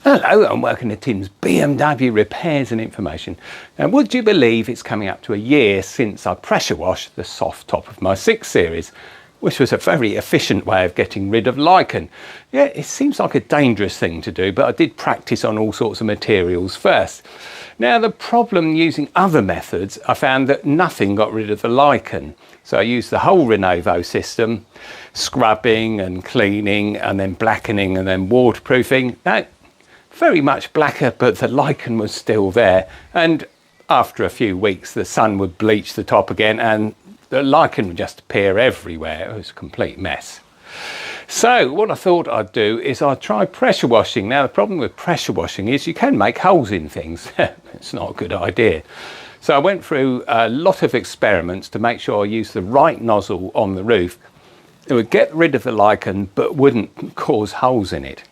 Hello, I'm working at Tim's BMW Repairs and Information. Now, would you believe it's coming up to a year since I pressure washed the soft top of my 6 Series, which was a very efficient way of getting rid of lichen. Yeah, it seems like a dangerous thing to do, but I did practice on all sorts of materials first. Now, the problem using other methods, I found that nothing got rid of the lichen. So I used the whole Renovo system, scrubbing and cleaning and then blackening and then waterproofing. Now, very much blacker, but the lichen was still there. And after a few weeks, the sun would bleach the top again and the lichen would just appear everywhere. It was a complete mess. So what I thought I'd do is I'd try pressure washing. Now, the problem with pressure washing is you can make holes in things. It's not a good idea. So I went through a lot of experiments to make sure I used the right nozzle on the roof. It would get rid of the lichen, but wouldn't cause holes in it.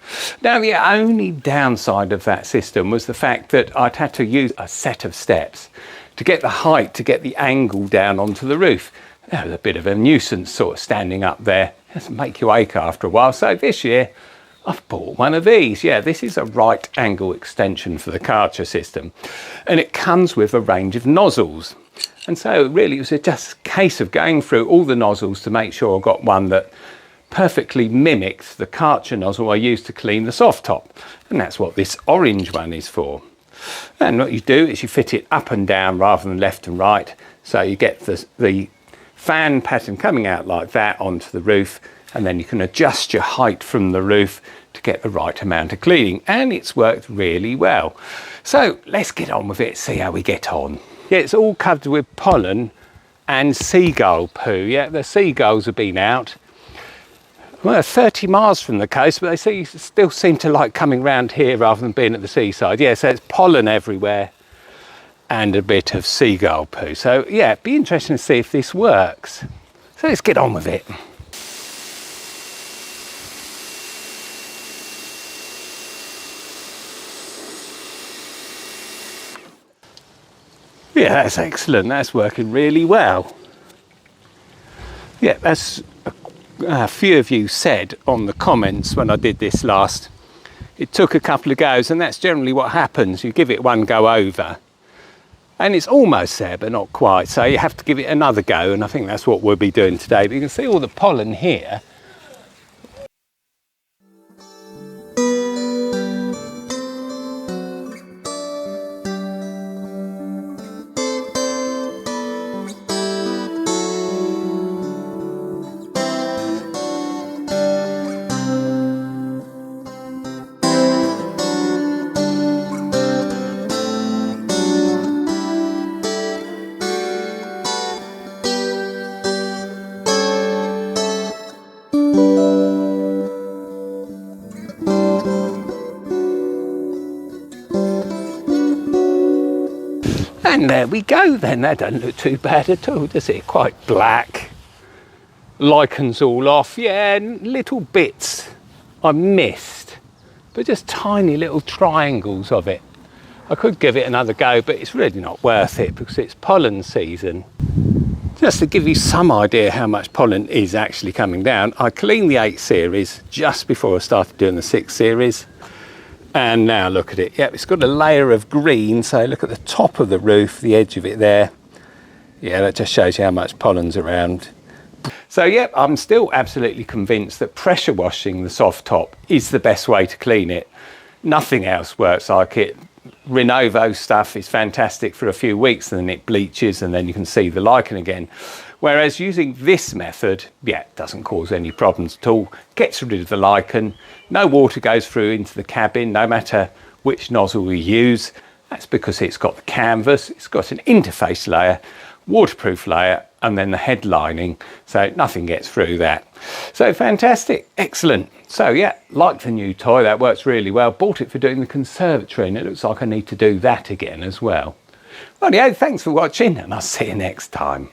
Now, the only downside of that system was the fact that I'd had to use a set of steps to get the height, to get the angle down onto the roof. That was a bit of a nuisance sort of standing up there. It doesn't make you ache after a while. So this year, I've bought one of these. Yeah, this is a right angle extension for the Karcher system. And it comes with a range of nozzles. And so really it was just a case of going through all the nozzles to make sure I got one that perfectly mimicked the Karcher nozzle I used to clean the soft top. And that's what this orange one is for. And what you do is you fit it up and down rather than left and right. So you get the fan pattern coming out like that onto the roof, and then you can adjust your height from the roof to get the right amount of cleaning. And it's worked really well. So let's get on with it, see how we get on. Yeah, it's all covered with pollen and seagull poo. Yeah, the seagulls have been out. Well, 30 miles from the coast, but they still seem to like coming round here rather than being at the seaside. Yeah, so it's pollen everywhere and a bit of seagull poo. So yeah, it'd be interesting to see if this works. So let's get on with it. Yeah, that's excellent. That's working really well. Yeah, as a few of you said on the comments when I did this last, it took a couple of goes, and that's generally what happens. You give it one go over and it's almost there, but not quite. So you have to give it another go, and I think that's what we'll be doing today. But you can see all the pollen here. And there we go then. That doesn't look too bad at all, does it? Quite black. Lichens all off. Yeah, little bits I missed, but just tiny little triangles of it. I could give it another go, but it's really not worth it because it's pollen season. Just to give you some idea how much pollen is actually coming down, I cleaned the 8 Series just before I started doing the 6 Series. And now look at it. Yep, it's got a layer of green. So look at the top of the roof, the edge of it there. Yeah, that just shows you how much pollen's around. So yep, I'm still absolutely convinced that pressure washing the soft top is the best way to clean it. Nothing else works like it. Renovo stuff is fantastic for a few weeks and then it bleaches and then you can see the lichen again. Whereas using this method, yeah, it doesn't cause any problems at all. Gets rid of the lichen. No water goes through into the cabin, no matter which nozzle we use. That's because it's got the canvas, it's got an interface layer, waterproof layer, and then the head lining. So nothing gets through that. So fantastic, excellent. So yeah, like the new toy, that works really well. Bought it for doing the conservatory and it looks like I need to do that again as well. Rightio, thanks for watching and I'll see you next time.